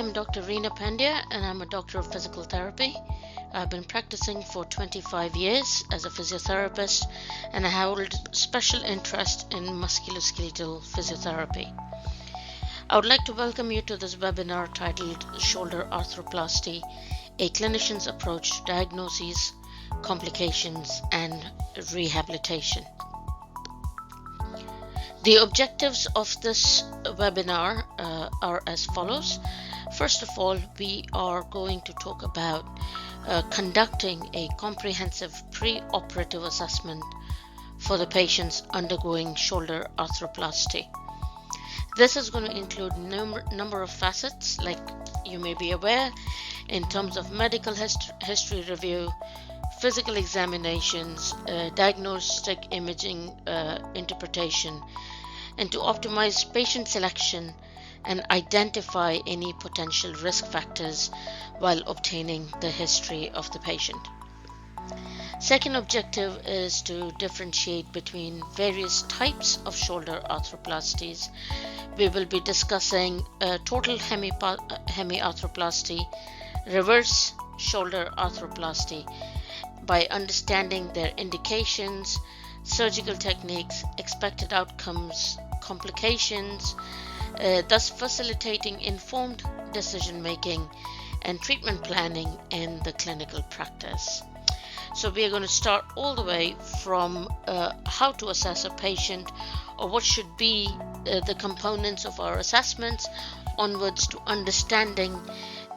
am Dr. Reena Pandya and I'm a doctor of physical therapy. I've been practicing for 25 years as a physiotherapist and I hold special interest in musculoskeletal physiotherapy. I would like to welcome you to this webinar titled Shoulder Arthroplasty, a clinician's approach to diagnoses, complications and rehabilitation. The objectives of this webinar are as follows. First of all, we are going to talk about conducting a comprehensive pre-operative assessment for the patients undergoing shoulder arthroplasty. This is going to include number of facets, like you may be aware, in terms of medical history review, physical examinations, diagnostic imaging interpretation, and to optimize patient selection and identify any potential risk factors while obtaining the history of the patient. Second objective is to differentiate between various types of shoulder arthroplasties. We will be discussing total hemiarthroplasty, reverse shoulder arthroplasty, by understanding their indications, surgical techniques, expected outcomes, complications, thus facilitating informed decision making and treatment planning in the clinical practice. So we are going to start all the way from how to assess a patient or what should be the components of our assessments onwards to understanding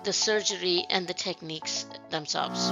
the surgery and the techniques themselves.